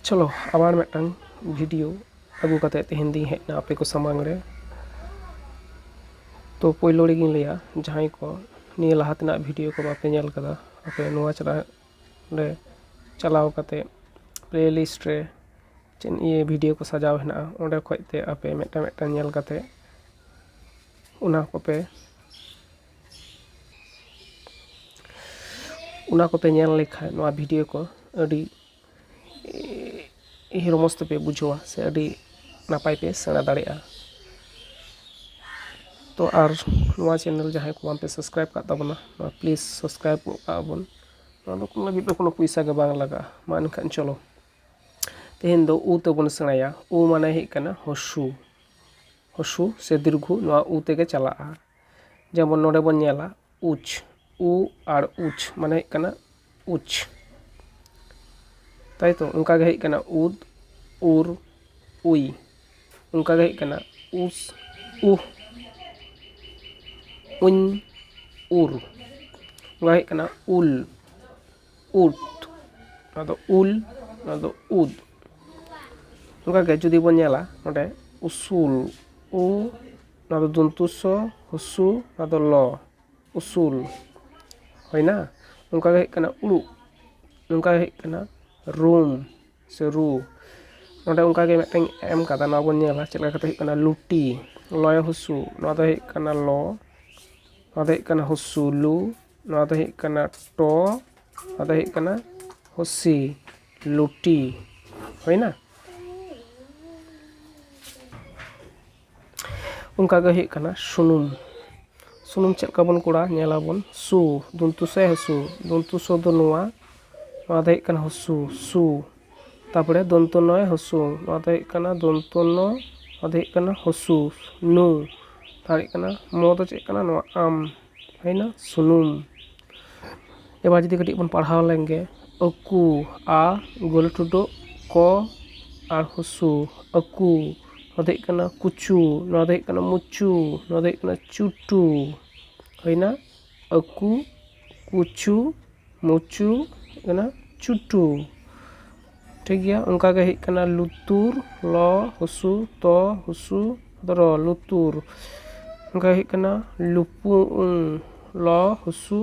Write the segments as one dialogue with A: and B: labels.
A: चलो आबार मिदटांग भिडियो आगू कते तेहेन दी हेजना आपे को सामांग रे। तो पोयलो रेगिं लैया जहां को निया लाहातना भिडियो को बापे नेल कदा आपे नोआ चला रे चलाव कते प्लेलिस्ट रे चेन ये भिडियो को सजाव हेना ओंडे खयते आपे मिदटांग मिदटांग नेल कते उना कोपे नेल लेखा नोआ भिडियो को अडी रमज पे बुझवा से अडी नापाय पे सेना दाड़ेया। तो आर नोआ चैनल जहां को बापे सब्सक्राइब का ताबना प्लीज सब्सक्राइब आबन कोनो लगी तो कोनो पैसा के बांग लगा मा एनखान चलो तेहेन दो उ तबन सेनाया उ माने हे कना हसु हसु से दीर्घ नोआ उ तेगे चलाआ जेमन नोडे बन नेला उच उ आर उच माने हे कना उच ताई तो उनका गे कना उद उर उई उनका गे कना उस उह उन उर उनका गे कना उल उट ना उल ना उद उनका गे जुदी बन नेला नोडे उसूल उ ना दंतुस हुसु ना ल उसूल होइना उनका गे कना उलु उनका गे कना रूम से रू नोडे उनका गे मिदटांग एम कदा ना बन नेला चेलका कते कना लुटी लय हुसु ना दो हे कना ल ना दो हे कना हुसुलु ना दो हे कना ट ना दो हे कना हुसी लुटी होइना उनका गे हे कना सुनुम सुनुम चेलका बन कोड़ा नेला बन सु दंतुसे हसु दंतुसो दो नोआ नोआ दो हे कना हसु सु तापरे दंतनय हसु नोआ दो हे कना दंतन नोआ दो हे कना हसु नु तारे कना मो दो चेक कना नोआ आम हैना सुनुम। एबार जदि कटी बन पढ़ाव लेंगे अकु आ गोल टुडो क आर हसु अकु नोआ दो हे कना कुचु नोआ दो हे कना मुचु नोआ दो हे कना चुटु हैना अकु कुचु मुचु कना चुटु ठीक गया। उनका गे हे कना लुतुर ल हुसु तो हुसु दर लुतुर उनका हे कना लुपु ल हुसु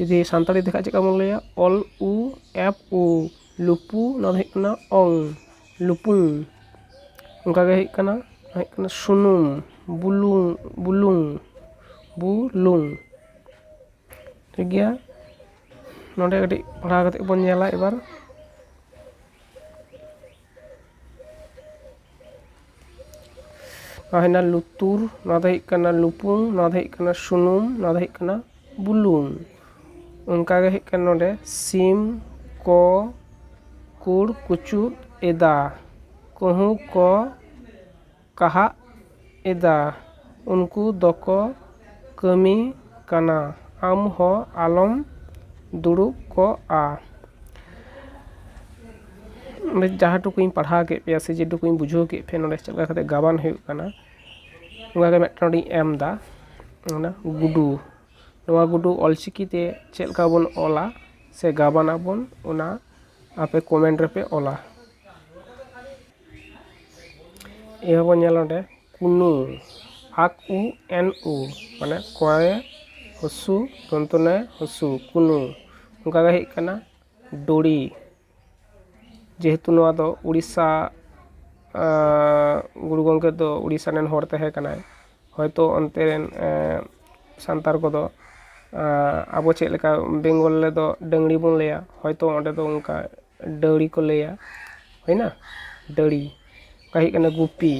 A: यदि सानताली देखा चेका बन लैया ऑल उ एफ उ लुपु ना हे कना ओंग लुपुंग उनका गे हे कना सुनुम बुलुंग बुलुंग बुलुंग ठीक गया। नोडे कटी पढ़ा कते बन नेला एबार ना लुतुर ना दो हे कना लुपुंग ना दो हे कना सुनुम ना दो हे कना बुलुंग उनका गे हे कना नोडे सिम को कुड़ कुचुद एदा कहू को कहा एदा उनको दको कमी कना आम हो आलम दुड़ुब को आ जहाँ टुकुኝ पढ़ा के पे से जे टुकुኝ बुझो के पे नोडे चलका कते गाबान हुई कना उनका गे मिदटांग एम दा ना गुडू नोआ गुडू ऑलचिकी ते चलका बन ओला से गाबाना बन उना आपे कमेंट रे पे ओला ए बन नेला नोडे कुनु आक उ एन उ माने कोए हसु दंतने हसु कुनु उनका गे हे कना डोरी जेहेतु नोआ दो उड़ीसा गुरु गंगे दो उड़ीसा रेन हर तहे कनाय हयतो अन्ते रेन सान्तार को दो आबो चेक लेका बेंगल ले दो डंगरी बन लैया हयतो ओंडे दो उनका डड़ी को लैया होइना डड़ी कही कना गुपी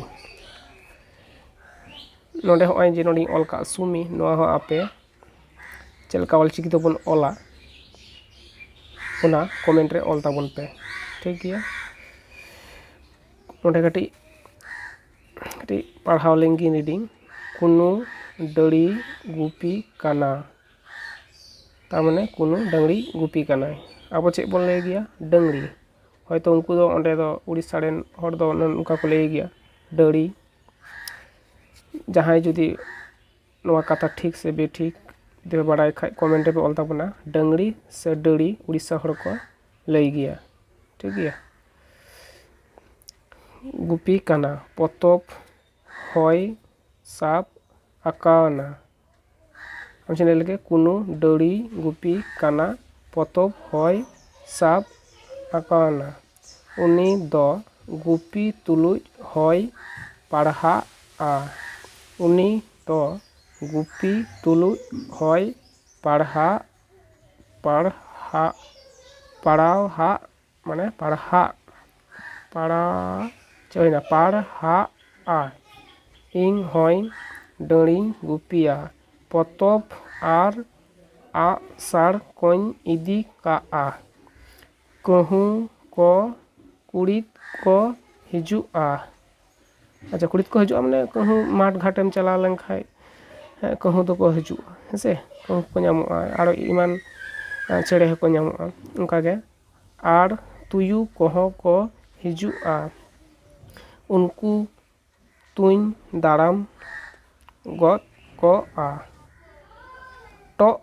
A: नोडे होय जे नोडी ऑल का सुमी नोआ हो आपे चेलका ऑलचिकी तो बन ओला उना कमेंट रे ऑल ताबन पे ठीक गया। नोडे कटी पढ़ाव लेंगी रीडिंग कुनु डड़ी गुपी काना तामाने कुनु डंगरी गुपी काना आबो चेक बन ले गया डंगरी हयतो उनको दो ओंडे दो उड़ीसा रेन हर दो उनका को ले गया डड़ी जहां जुदी नोआ कथा ठीक से बेठीक दे बड़ाई खाय कमेंट पे ऑल ताबना डंगरी से डड़ी उड़ीसा हर को लई गया ठीक गया। ᱜᱩᱯᱤ ᱠᱟᱱᱟ ᱯᱚᱛᱚᱵ ᱦᱚᱭ ᱥᱟᱵ ᱟᱠᱟᱣᱱᱟ আমি ᱞᱟᱹᱭ ᱞᱮᱜᱮ কোনো ᱰᱟᱹᱲᱤ ᱜᱩᱯᱤ ᱠᱟᱱᱟ ᱯᱚᱛᱚᱵ ᱦᱚᱭ ᱥᱟᱵ ᱟᱠᱟᱣᱱᱟ ᱩᱱᱤ ᱫᱚ ᱜᱩᱯᱤ ᱛᱩᱞᱩᱡ ᱦᱚᱭ ᱯᱟᱲᱦᱟᱜᱼᱟ ᱩᱱᱤ ᱫᱚ ᱜᱩᱯᱤ ᱛᱩᱞᱩᱡ ᱦᱚᱭ ᱯᱟᱲᱦᱟᱜ মানে ᱯᱟᱲᱦᱟᱜᱼᱟ ᱤᱧ ᱦᱚᱸ ᱰᱟᱹᱲᱤᱧ ᱜᱩᱯᱤᱭᱟ ᱯᱚᱛᱚᱵ ᱟᱨ ᱟᱜᱼᱥᱟᱨ ᱠᱚᱧ ᱤᱫᱤ ᱠᱟᱜᱼᱟ ᱠᱟᱹᱦᱩ ᱠᱚ ᱠᱩᱲᱤᱫ ᱠᱚ ᱦᱤᱡᱩᱜᱼᱟ ᱟᱪᱪᱷᱟ ᱠᱩᱲᱤᱫ ᱠᱚ ᱦᱤᱡᱩᱜᱼᱟ ᱢᱟᱱᱮ ᱠᱟᱹᱦᱩ ᱢᱟᱴ ᱜᱷᱟᱴᱮᱢ ᱪᱟᱞᱟᱣ ᱞᱮᱱ ᱠᱷᱟᱡ ᱠᱟᱹᱦᱩ ᱫᱚᱠᱚ ᱦᱤᱡᱩᱜᱼᱟ ᱦᱮᱸᱥᱮ ᱠᱟᱹᱦᱩ ᱠᱚ ᱧᱟᱢᱚᱜᱼᱟ ᱟᱨ ᱮᱢᱟᱱ ᱪᱮᱬᱮ ᱦᱚᱸᱠᱚ ᱧᱟᱢᱚᱜᱼᱟ ᱚᱱᱠᱟᱜᱮ ᱟᱨ ᱛᱩᱭᱩ ᱠᱚᱦᱚᱸ ᱠᱚ ᱦᱤᱡᱩᱜᱼᱟ ᱩᱱᱠᱩ ᱛᱩᱧ ᱫᱟᱨᱟᱢ ᱜᱚᱫ ᱠᱚᱜᱼᱟ ᱴᱚᱜ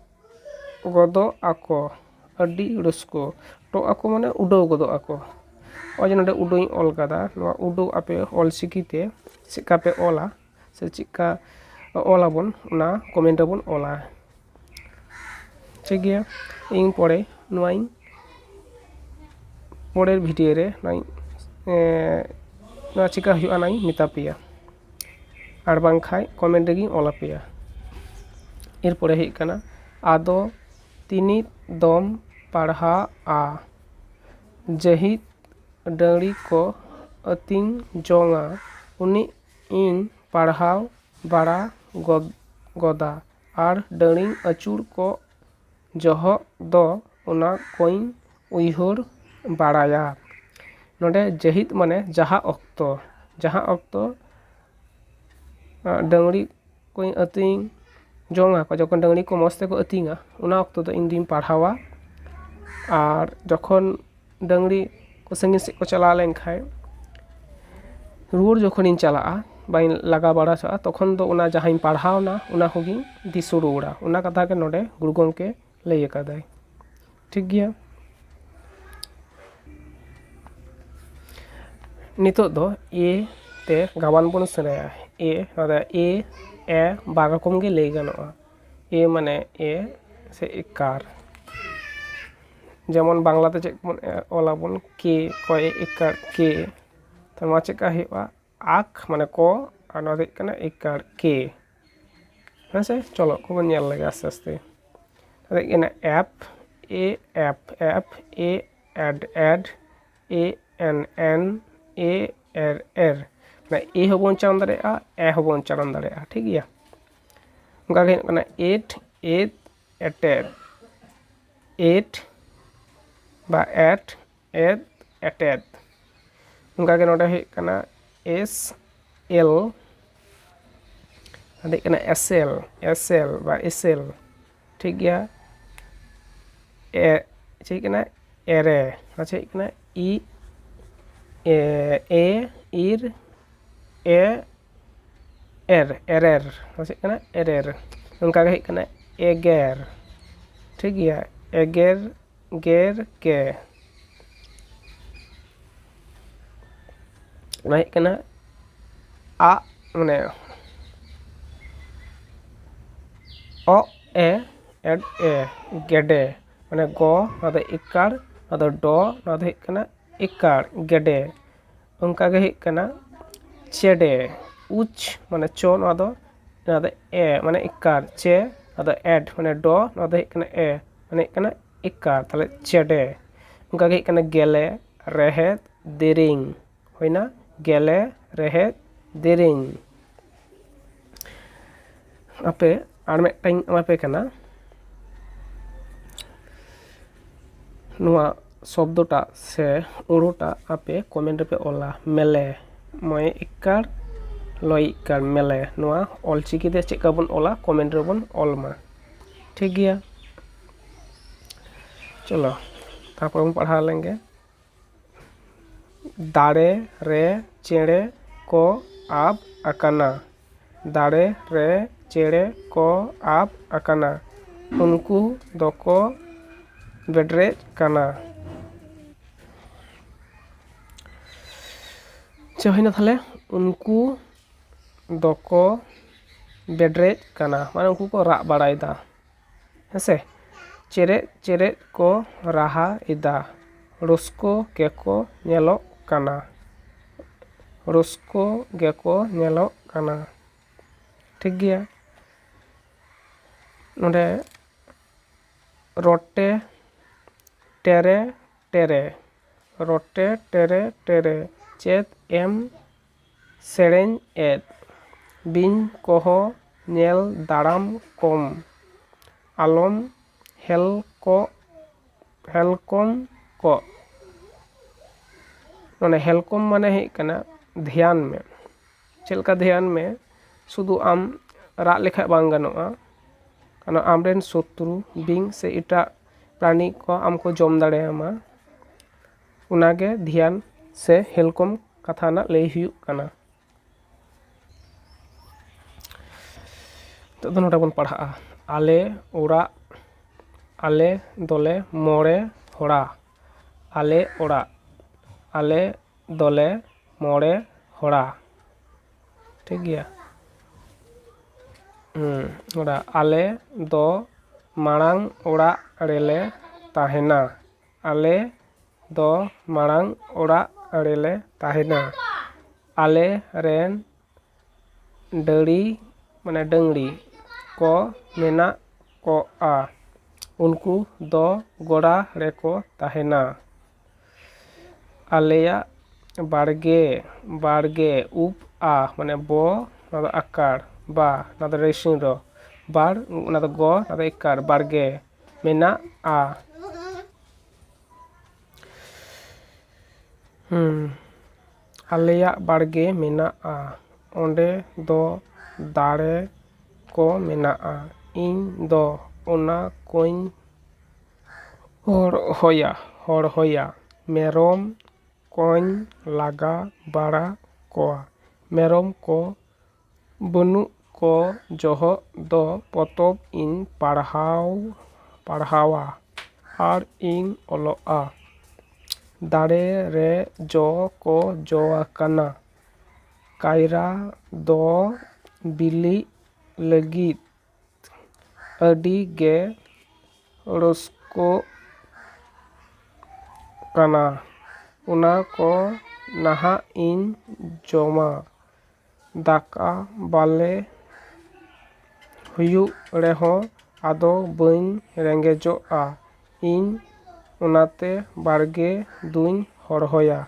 A: ᱜᱚᱫᱚᱜ ᱟᱠᱚ ᱟᱹᱰᱤ ᱨᱟᱹᱥᱠᱟᱹ ᱴᱚᱜ ᱟᱠᱚ ᱢᱟᱱᱮ ᱩᱰᱟᱹᱣ ᱜᱚᱫᱚᱜ ᱟᱠᱚ ᱱᱚᱜᱼᱚᱭ ᱡᱮ ᱱᱚᱰᱮ ᱩᱰᱟᱹᱣ ᱤᱧ ᱚᱞ ᱠᱟᱫᱟ ᱱᱚᱣᱟ ᱩᱰᱟᱹᱣ ᱟᱯᱮ ᱚᱞᱪᱤᱠᱤᱛᱮ ᱪᱮᱫᱠᱟ ᱯᱮ ᱚᱞᱟ ᱥᱮ ᱪᱮᱫᱠᱟ ᱚᱞᱟᱵᱚᱱ ᱚᱱᱟ ᱠᱚᱢᱮᱱᱴ ᱨᱮᱵᱚᱱ ᱚᱞᱟ ᱴᱷᱤক ᱜᱮᱭᱟ ᱤᱧ ᱯᱚᱨᱮ ᱱᱚᱣᱟᱧ পরের ভিডিও রে নয় চিকা হুᱭᱩᱜᱼᱟ ᱚᱱᱟᱧ ᱢᱮᱛᱟ ᱯᱮᱭᱟ ᱟᱨ ᱵᱟᱝᱠᱷᱟᱡ ᱠᱚᱢᱮᱱᱴ ᱨᱮᱜᱮᱧ ᱚᱞ ᱟᱯᱮᱭᱟ ᱮᱨᱯᱚᱨᱮ ᱦᱩᱭᱩᱜ ᱠᱟᱱᱟ ᱟᱫᱚ ᱛᱤᱱᱤᱫ ᱫᱚᱢ ᱯᱟᱲᱦᱟᱜᱼᱟ ᱡᱟᱹᱦᱤᱫ ᱰᱟᱹᱲᱤ ᱠᱚ ᱟᱹᱛᱤᱧ ᱡᱚᱝᱟ ᱩᱱᱤ ᱤᱧ ᱯᱟᱲᱦᱟᱣ ᱵᱟᱲᱟ ᱜᱚᱫᱟ ᱟᱨ ᱰᱟᱹᱲᱤᱧ ᱟᱹᱪᱩᱨ ᱠᱚ ᱡᱚᱦᱚᱜ ᱫᱚ ᱚᱱᱟ ᱠᱚᱧ ᱩᱭᱦᱟᱹᱨ ᱵᱟᱲᱟᱭᱟ ᱱᱚᱰᱮ ᱡᱟᱹᱦᱤᱫ ᱢᱟᱱᱮ ᱡᱟᱦᱟᱸ ᱚᱠᱛᱚ ᱰᱟᱹᱝᱨᱤ ᱠᱚᱧ ᱟᱹᱛᱤᱧ ᱡᱚᱝᱟ ᱠᱚ ᱡᱚᱠᱷᱚᱱ ᱰᱟᱹᱝᱨᱤ ᱠᱚ ᱢᱚᱡᱽ ᱛᱮᱠᱚ ᱟᱹᱛᱤᱧᱟ ᱚᱱᱟ ᱚᱠᱛᱚ ᱫᱚ ᱤᱧ ᱫᱩᱧ ᱯᱟᱲᱦᱟᱣᱟ ᱟᱨ ᱡᱚᱠᱷᱚᱱ ᱰᱟᱹᱝᱨᱤ ᱠᱚ ᱥᱟᱺᱜᱤᱧ ᱥᱮᱫ ᱠᱚ ᱪᱟᱞᱟᱣ ᱞᱮᱱᱠᱷᱟᱡ ᱨᱩᱣᱟᱹᱲ ᱡᱚᱠᱷᱚᱱᱤᱧ ᱪᱟᱞᱟᱜᱼᱟ ᱵᱟᱹᱧ ᱞᱟᱜᱟ ᱵᱟᱲᱟ ᱪᱟᱜᱼᱟ ᱛᱚᱠᱷᱚᱱ ᱫᱚ ᱚᱱᱟ ᱡᱟᱦᱟᱸᱧ ᱯᱟᱲᱦᱟᱣᱱᱟ ᱚᱱᱟ ᱠᱚᱜᱮᱧ ᱫᱤᱥᱟᱹ ᱨᱩᱣᱟᱹᱲᱟ ᱚᱱᱟ ᱠᱟᱛᱷᱟ ᱜᱮ ᱱᱚᱰᱮ ᱜᱩᱨᱩ ᱜᱚᱢᱠᱮ ᱞᱟᱹᱭ ᱟᱠᱟᱫᱟᱭ ᱴᱷᱤᱠ ᱜᱮᱭᱟ ᱱᱤᱛᱚᱜ ᱫᱚ ᱮ তে গাবান বন সেরায়া এ নদা এ এ বাগাকম গে লেই গানোয়া এ মানে এ সে একার যেমন বাংলাতে চেক অলাবন কে কয় একার কে তার মা চেকা হুᱭᱩᱜᱼᱟ আখ মানে ক আর নদা কানা একার কে হ্যাঁ চলো খুব ñel লাগে আস্তে আস্তে নদা কানা অ্যাপ এ অ্যাপ অ্যাপ এ অ্যাড অ্যাড এ এন এন এ এর এর না এ হবন চালান দাড়েয়া এ হবন চালান দাড়েয়া ঠিক গিয়া অনকা গে কানা এট এট এটেড এট বা এট এড এটেড অনকা গে নডে হুᱭᱩᱜ ᱠᱟᱱᱟ এস এল নডে ᱠᱟᱱᱟ এসএল এসএল বা এসএল ঠিক গিয়া এ ঠিক ᱠᱟᱱᱟ এরে আচ্ছা ᱠᱟᱱᱟ ই এ ইর এ এর এরের ᱪᱮᱫ ᱠᱟᱱᱟ এরের ᱚᱱᱠᱟ ᱜᱮ ᱦᱩᱭᱩᱜ ᱠᱟᱱᱟ এগের ঠিক গিয়া এগের গের কে ᱚᱱᱟ ᱦᱩᱭᱩᱜ ᱠᱟᱱᱟ ᱟ ᱢᱟᱱᱮ অ এ এড এ গেডে মানে গ ᱱᱚᱣᱟ ᱫᱚ ᱤᱠᱟᱲ ᱱᱚᱣᱟ ᱫᱚ ᱰ ᱱᱚᱣᱟ ᱫᱚ ᱦᱩᱭᱩᱜ ᱠᱟᱱᱟ ᱤᱠᱟᱲ ᱜᱮᱰᱮ ᱚᱱᱠᱟ ᱜᱮ ᱦᱩᱭᱩᱜ ᱠᱟᱱᱟ ᱪᱮᱰᱮ উচ মানে চ ᱱᱚᱣᱟ ᱫᱚ এ মানে ইকার চে ᱱᱚᱣᱟ ᱫᱚ এড মানে ড ᱱᱚᱣᱟ ᱫᱚ ᱦᱩᱭᱩᱜ ᱠᱟᱱᱟ এ মানে ᱦᱩᱭᱩᱜ ᱠᱟᱱᱟ ইকার তাহলে চেডে ᱚᱱᱠᱟ ᱜᱮ ᱦᱩᱭᱩᱜ ᱠᱟᱱᱟ গেলে রেহেদ দেরিং ᱦᱩᱭᱱᱟ গেলে রেহেদ দেরিং ᱟᱯᱮ ᱟᱨ ᱢᱤᱫᱴᱟᱝ ᱮᱢᱟᱯᱮ ᱠᱟᱱᱟ ᱱᱚᱣᱟ শব্দটা সে ওড়োটা আপে কমেন্ট রে অলা মেলে ময় ইকার লয় ইকার মেলে নোয়া অলচিকিতে চেকা বন অলা কমেন্ট রে বন অলমা ঠিক গিয়া চলো তারপর हम पढ़ा लेंगे दाड़े रे चेड़े को आब अकाना दाड़े रे चेड़े को आब अकाना उनको दको बेड्रे काना ᱦᱩᱭᱱᱟ ᱛᱟᱦᱞᱮ ᱩᱱᱠᱩ ᱫᱚᱠᱚ ᱵᱮᱰᱨᱮᱡ ᱠᱟᱱᱟ, ᱢᱟᱱᱮ ᱩᱱᱠᱩ ᱠᱚ ᱨᱟᱜ ᱵᱟᱲᱟᱭᱮᱫᱟ ᱦᱮᱸᱥᱮ। ᱪᱮᱨᱮᱡ ᱪᱮᱨᱮᱡ ᱠᱚ ᱨᱟᱦᱟ ᱮᱫᱟ, ᱨᱚᱥᱠᱳ ᱜᱮᱠᱚ ᱧᱮᱞᱚᱜ ᱠᱟᱱᱟ, ᱨᱚᱥᱠᱳ ᱜᱮᱠᱚ ᱧᱮᱞᱚᱜ ᱠᱟᱱᱟ। ᱴᱷᱤᱠ ᱜᱮᱭᱟ। ᱱᱚᱰᱮ ᱨᱚᱴᱮ ᱴᱮᱨᱮ ᱴᱮᱨᱮ, ᱨᱚᱴᱮ ᱴᱮᱨᱮ ᱴᱮᱨᱮ ᱪᱮᱫ ᱮᱢ ᱥᱮᱨᱮᱧ ᱮᱫ, ᱵᱤᱧ ᱠᱚᱦᱚᱸ ᱧᱮᱞ ᱫᱟᱨᱟᱢ ᱠᱚᱢ, ᱟᱞᱚᱢ ᱦᱮᱞᱠᱚᱢ ᱠᱚᱜ। ᱢᱟᱱᱮ ᱦᱮᱞᱠᱚᱢ ᱢᱟᱱᱮ ᱦᱩᱭᱩᱜ ᱠᱟᱱᱟ ᱫᱷᱮᱭᱟᱱ ᱢᱮ। ᱪᱮᱫ ᱞᱮᱠᱟ ᱫᱷᱮᱭᱟᱱ ᱢᱮ, ᱥᱩᱫᱷᱩ ᱟᱢ ᱨᱟᱜ ᱞᱮᱠᱷᱟᱡ ᱵᱟᱝ ᱜᱟᱱᱚᱜᱼᱟ, ᱠᱟᱨᱚᱱ ᱟᱢᱨᱮᱱ ᱥᱚᱛᱨᱩ ᱵᱤᱧ ᱥᱮ ᱮᱴᱟᱜ ᱯᱨᱟণী ᱠᱚ ᱟᱢ ᱠᱚ ᱡᱚᱢ ᱫᱟᱲᱮᱭᱟᱢᱟ। ᱚᱱᱟᱜᱮ ᱫᱷᱮᱭᱟᱱ ᱥᱮ ᱦᱮᱞᱠᱚᱢ ᱠᱟᱛᱷᱟ ᱨᱮᱱᱟᱜ ᱞᱟᱹᱭ ᱦᱩᱭᱩᱜ ᱠᱟᱱᱟ। ᱱᱤᱛᱚᱜ ᱫᱚ ᱱᱚᱰᱮ ᱵᱚᱱ ᱯᱟᱲᱦᱟᱜᱼᱟ। ᱟᱞᱮ ᱚᱲᱟᱜ ᱟᱞᱮ ᱫᱚᱞᱮ 5 ᱦᱚᱲᱟ, ᱟᱞᱮ ᱚᱲᱟᱜ ᱟᱞᱮ ᱫᱚᱞᱮ 5 ᱦᱚᱲᱟ। ᱴᱷᱤᱠ ᱜᱮᱭᱟ। ᱚᱲᱟᱜ ᱟᱞᱮ ᱫᱚ ᱢᱟᱲᱟᱝ ᱚᱲᱟᱜ ᱨᱮᱞᱮ ᱛᱟᱦᱮᱱᱟ, ᱟᱞᱮ ᱫᱚ ᱢᱟᱲᱟᱝ ᱚᱲᱟᱜ ᱨᱮᱞᱮ ᱛᱟᱦᱮᱱᱟ। ᱟᱞᱮ ᱨᱮᱱ ᱰᱟᱹᱝᱨᱤ ᱠᱚ ᱢᱮᱱᱟᱜ ᱠᱚᱜᱼᱟ, ᱩᱱᱠᱩ ᱫᱚ ᱜᱚᱲᱟ ᱨᱮᱠᱚ ᱛᱟᱦᱮᱱᱟ। ᱟᱞᱮᱭᱟᱜ ᱵᱟᱲᱜᱮ ᱩᱯᱼᱟ ᱢᱟᱱᱮ ᱵᱚ, ᱚᱱᱟ ᱫᱚ ᱟᱠᱟর, বা ᱚᱱᱟ ᱫᱚ ᱨᱮᱥᱤᱝ ᱨᱚ, ᱵᱟᱲ ᱚᱱᱟ ᱫᱚ ᱜᱚ, ᱚᱱᱟ ᱫᱚ ᱤᱠᱟর, ᱵᱟᱲᱜᱮ ᱢᱮᱱᱟᱜᱼᱟ। ᱟᱞᱮᱭᱟᱜ ᱵᱟᱲᱜᱮ ᱢᱮᱱᱟᱜᱼᱟ, ᱚᱸᱰᱮ ᱫᱚ ᱫᱟᱨᱮ ᱠᱚ ᱢᱮᱱᱟᱜᱼᱟ, ᱤᱧ ᱫᱚ ᱚᱱᱟ ᱠᱚᱧ ᱦᱚᱨᱦᱚᱭᱟ। ᱢᱮᱨᱚᱢ ᱠᱚᱧ ᱞᱟᱜᱟ ᱵᱟᱲᱟ ᱠᱚᱣᱟ, ᱢᱮᱨᱚᱢ ᱠᱚ ᱵᱟᱹᱱᱩᱜ ᱠᱚ ᱡᱚᱦᱚᱜ ᱫᱚ ᱯᱚᱛᱚᱵ ᱤᱧ ᱯᱟᱲᱦᱟᱣᱟ ᱟᱨ ᱤᱧ ᱚᱞᱚᱜᱼᱟ। ᱫᱟᱨᱮ ᱨᱮ ᱡᱚ ᱠᱚ ᱡᱚ ᱟᱠᱟᱱᱟ, ᱠᱟᱭᱨᱟ ᱫᱚ ᱵᱤᱞᱤᱜ ᱞᱟᱹᱜᱤᱫ ᱟᱹᱰᱤ ᱜᱮ ᱨᱚᱥᱠᱳᱜ ᱠᱟᱱᱟ, ᱚᱱᱟ ᱠᱚ ᱱᱟᱦᱟᱜ ᱤᱧ ᱡᱚᱢᱟ। ᱫᱟᱠᱟ ᱵᱟᱞᱮ ᱦᱩᱭᱩᱜ ᱨᱮᱦᱚᱸ ᱟᱫᱚ ᱵᱟᱹᱧ ᱨᱮᱸᱜᱮᱡᱚᱜᱼᱟ, ᱤᱧ ᱚᱱᱟᱛᱮ ᱵᱟᱲᱜᱮ ᱫᱩᱧ ᱦᱚᱨᱦᱚᱭᱟ।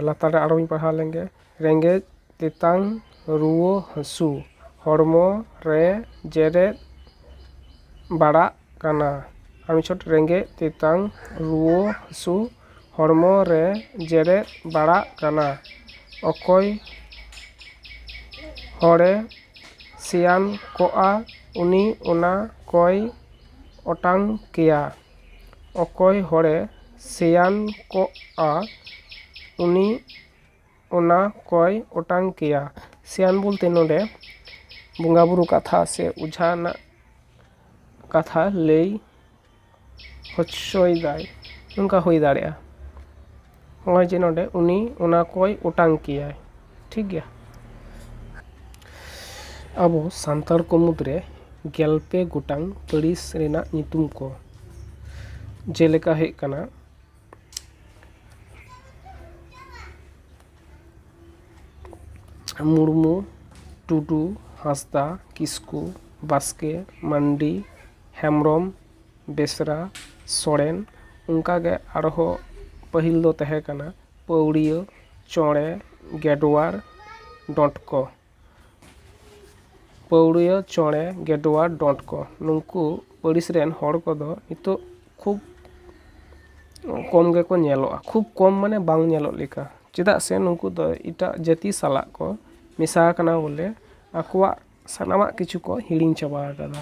A: ᱞᱟᱛᱟᱨ ᱨᱮ ᱟᱨᱚ ᱵᱚᱱ ᱯᱟᱲᱦᱟᱣ ᱞᱮᱱᱜᱮ, ᱨᱮᱸᱜᱮᱡ ᱛᱮᱛᱟᱝ ᱨᱩᱣᱟᱹ ᱦᱟᱹᱥᱩ, ᱦᱚᱲᱢᱚ ᱨᱮ ᱡᱮᱨᱮᱫ ᱵᱟᱲᱟᱜ ᱠᱟᱱᱟ। ᱨᱮᱸᱜᱮᱡ ᱛᱮᱛᱟᱝ ᱨᱩᱣᱟᱹ ᱦᱟᱹᱥᱩ, ᱦᱚᱲᱢᱚ ᱨᱮ ᱡᱮᱨᱮᱫ ᱵᱟᱲᱟᱜ ᱠᱟᱱᱟ। ᱚᱠᱚᱭ ᱦᱚᱲᱮ ᱥᱮᱭᱟᱱ ᱠᱚᱜᱼᱟ, ᱩᱱᱤ ᱚᱱᱟ ᱠᱚᱭ ᱚᱴᱟᱝ ᱠᱮᱭᱟ। ᱚᱠᱚᱭ ᱦᱚᱲᱮ ᱥᱮᱭᱟᱱ ᱠᱚᱜᱼᱟ, ᱩᱱᱤ ᱚᱱᱟ ᱠᱚᱭ ᱚᱴᱟᱝ ᱠᱮᱭᱟ। ᱥᱮᱭᱟᱱ ᱵᱚᱞᱛᱮ ᱱᱚᱰᱮ ᱵᱚᱸᱜᱟ ᱵᱩᱨᱩ ᱠᱟᱛᱷᱟ ᱥᱮ ᱳᱡᱷᱟ ᱨᱮᱱᱟᱜ ᱠᱟᱛᱷᱟ ᱞᱟᱹᱭ ᱦᱚᱪᱚᱭᱮᱫᱟᱭ, ᱱᱚᱝᱠᱟ ᱦᱩᱭ ᱫᱟᱲᱮᱭᱟᱜᱼᱟ। ᱱᱚᱜᱼᱚᱭ ᱡᱮ ᱱᱚᱰᱮ ᱩᱱᱤ ᱚᱱᱟ ᱠᱚᱭ ᱚᱴᱟᱝ ᱠᱮᱭᱟᱭ। ᱴᱷᱤᱠ ᱜᱮᱭᱟ। ᱟᱵᱚ ᱥᱟᱱᱛᱟᱲ ᱠᱚ ᱢᱩᱫᱽᱨᱮ 12 ᱜᱚᱴᱟᱝ ᱯᱟᱹᱨᱤᱥ ᱨᱮᱱᱟᱜ ᱧᱩᱛᱩᱢ ᱠᱚ ᱡᱮᱞᱮᱠᱟ ᱦᱩᱭᱩᱜ ᱠᱟᱱᱟ ᱢᱩᱨᱢᱩ, ᱴᱩᱰᱩ, ᱦᱟᱸᱥᱫᱟ, ᱠᱤᱥᱠᱩ, ᱵᱟᱥᱠᱮ, ᱢᱟᱱᱰᱤ, ᱦᱮᱢᱵᱨᱚᱢ, ᱵᱮᱥᱨᱟ, ᱥᱚᱨᱮᱱ। ᱚᱱᱠᱟᱜᱮ ᱟᱨᱦᱚᱸ ᱯᱟᱹᱦᱤᱞ ᱫᱚ ᱛᱟᱦᱮᱸ ᱠᱟᱱᱟ ᱯᱟᱹᱣᱲᱤᱭᱟᱹ, ᱪᱚᱬᱮ, ᱜᱮᱰᱣᱟᱨ, ᱰᱚᱸᱴᱠᱚ। ᱯᱟᱹᱣᱲᱤᱭᱟᱹ, ᱪᱚᱬᱮ, ᱜᱮᱰᱣᱟᱨ, ᱰᱚᱸᱴᱠᱚ, ᱱᱩᱠᱩ ᱯᱟᱹᱨᱤᱥ ᱨᱮᱱ ᱦᱚᱲ ᱠᱚᱫᱚ ᱱᱤᱛᱚᱜ ᱠᱷᱩᱵ ᱠᱚᱢ ᱜᱮᱠᱚ ᱧᱮᱞᱚᱜᱼᱟ, ᱠᱷᱩᱵ ᱠᱚᱢ ᱢᱟᱱᱮ ᱵᱟᱝ ᱧᱮᱞᱚᱜ ᱞᱮᱠᱟ। ᱪᱮᱫᱟᱜ ᱥᱮ ᱱᱩᱠᱩ ᱫᱚ ᱮᱴᱟᱜ ᱡᱟᱹᱛᱤ ᱥᱟᱞᱟᱜ ᱠᱚ ᱢᱮᱥᱟ ᱟᱠᱟᱱᱟ ᱵᱚᱞᱮ ᱟᱠᱚᱣᱟᱜ ᱥᱟᱱᱟᱢᱟᱜ ᱠᱤᱪᱷᱩ ᱠᱚ ᱦᱤᱲᱤᱧ ᱪᱟᱵᱟ ᱟᱠᱟᱫᱟ।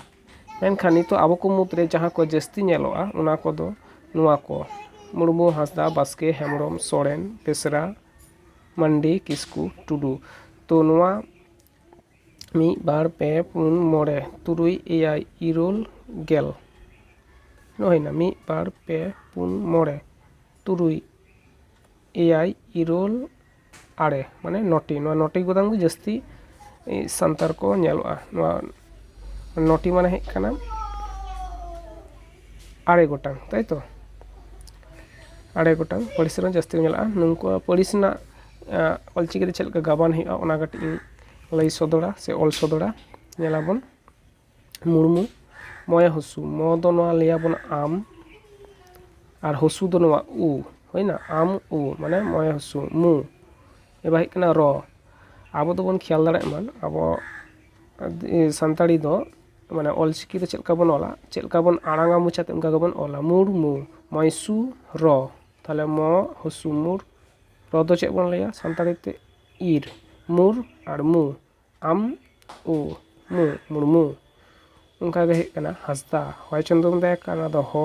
A: ᱢᱮᱱᱠᱷᱟᱱ ᱱᱤᱛᱚᱜ ᱟᱵᱚ ᱠᱚ ᱢᱩᱫᱽᱨᱮ ᱡᱟᱦᱟᱸ ᱠᱚ ᱡᱟᱹᱥᱛᱤ ᱧᱮᱞᱚᱜᱼᱟ, ᱚᱱᱟ ᱠᱚᱫᱚ ᱱᱚᱣᱟ ᱠᱚ ᱢᱩᱨᱢᱩ, ᱦᱟᱸᱥᱫᱟ, ᱵᱟᱥᱠᱮ, ᱦᱮᱢᱵᱨᱚᱢ, ᱥᱚᱨᱮᱱ, ᱵᱮᱥᱨᱟ, ᱢᱟᱱᱰᱤ, ᱠᱤᱥᱠᱩ, ᱴᱩᱰᱩ। ᱛᱚ ᱱᱚᱣᱟ 1 2 3 4 5 6 7 8 9 10 ᱦᱩᱭᱱᱟ 1 2 3 4 5 6 एआई इरोल आड़े माने नोटी नोटी गोदाम जस्ती सानतार को नेलोआ नोटी माने हेक काना आड़े गोटांग ताई तो आड़े गोटांग पड़िस रे जस्ती नेलोआ नुंको पड़िस ना ऑलचिकी ते चलका गाबान हुआ ओना कटी लई सदरा से ऑल सदरा नेलाबन मुर्मू मया हसु म दो नोआ लियाबन आम और हसु दो नोआ उ होइना आम उ माने मया हसु मु एबा हेक काना र आबो दो बन ख्याल दाड़े मान आबो सानताड़ी दो माने ऑलचिकी ते चलका बन ओला चलका बन आड़ांगा मुचाते उनका गबन ओला मुर्मू मयसु र ताले म हसु मुर र दो चेक बन लैया सानताड़ी ते इर मुर और मु आम उ मु मुर्मू उनका गे हेक काना हसदा होय चंद्र बिंदु काना दो हो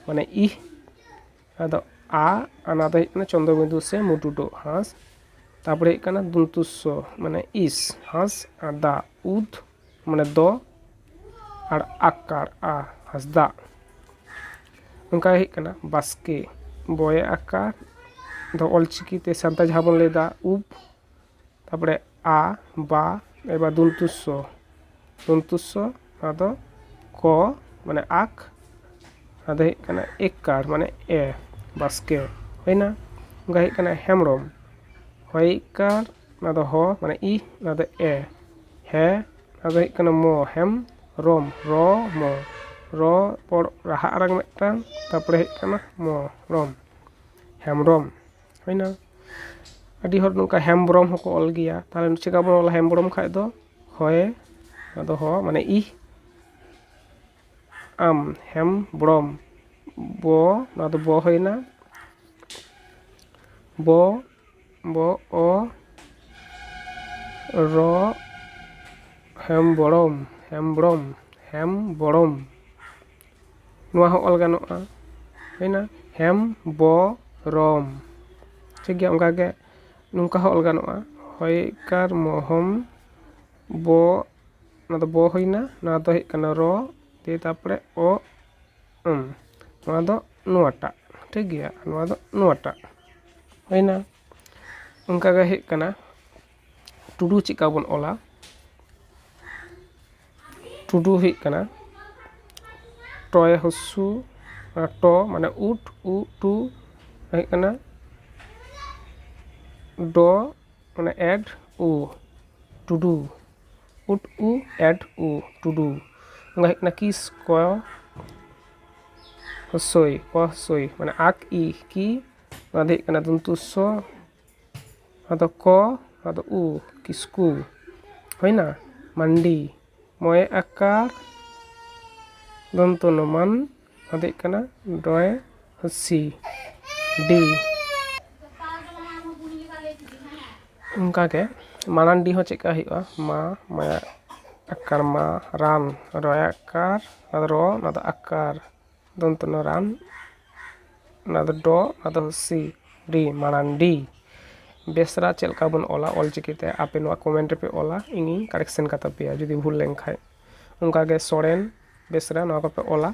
A: माने इ आदो आ आना दो हेक काना चंद्र बिंदु से मुटुटो हास तारपरे हेक काना दंतुस्स माने इस हास और दा उद माने दो और आकार आ हसदा उनका हेक काना बास्के बये आकार दो ऑलचिकी ते सानता जहां बन लेदा उब तारपरे आ बा एबा दंतुस्स आदो क माने आक आदो हेक काना एकार माने ए बास्के होइना उनका हेक काना हेमरम होयकार नादो हो माने इ नादो ए हे नादो हेक काना म हेम रम रो म रो पर राहा आराग मिदटां तारपरे हेक काना म रम हेमरम होइना आदि हर नुका हेमब्रम हको ऑल गिया ताले चिका बन ऑल हेमब्रम खाय दो होय नादो हो माने इ आम हेमब्रम बो नादो बो होइना बो बो ओ रो हेमब्रम हेमब्रम हेमब्रम नुआ हो ऑल गानोआ होइना हेमब्रम ठीक गया उनका के नुका हो ऑल गानोआ होयकार मोहम बो नादो बो होइना नादो हेक काना रो ते तारपरे ओ नुआ दो नुआटा ठीक गया नुआ दो नुआटा होइना उनका गे हेक काना टुडू चिका बन ओला टुडू हेक काना टय हसु टो माने उट उ टू हेक काना डो माने एड उ टुडू उट उ एड उ टुडू उनका हेक काना किस को हसोई माने आक इ की नादो हेक काना दंतुस्स आदो क आदो उ किसकु होइना मंडी मय आकार दंतन मान आदो हेक काना डय हसी डी उनका के मानान डी हो चेका हुआ मा मया आकार मा रान रय आकार आदो रो नादो आकार दंतन रान नादो डो नादो हसी डी मानान डी बेसरा चलका बन ओला ऑलचिकी ते आपे नुआ कमेंट पे ओला इंगी करेक्शन कता पेया जुदी भूल लेन खाय उनका गे सोरेन बेसरा नुआ को पे ओला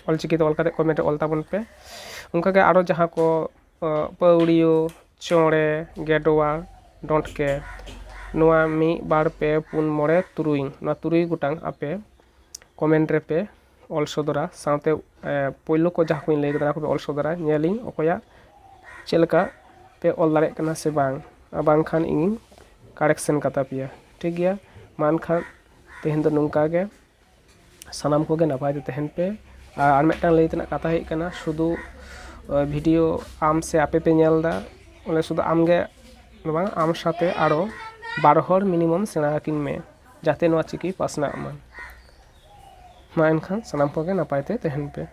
A: ऑलचिकी ते ऑल कते कमेंट ओल ताबन पे उनका गे आरो जहां को पौड़ियो चोड़े गेडवा डोंट के नुआ मी बार पे पुन मोड़े तुरुई नुआ तुरुई गुटांग आपे कमेंट रे पे ऑल सदरा साथे पहिलो को जहां को लay कदा को ऑल सदरा नेलिंग ओकोया चलका पे ऑल दाड़े कना से बांग खान इंग करेक्शन कता पिया ठीक गया मान खान तेहन दो नुंका गे सानाम को गे नपाय ते तहन पे आर मेटांग लay तना कथा हे कना शुधु वीडियो आम से आपे पे नेलदा ओले शुधु आम गे बांग आम साथे आरो 12 हर मिनिमम सेना किन में जाते नुआ चिकी पासना मान मा एनखान सानाम को गे नपाय ते तहन पे।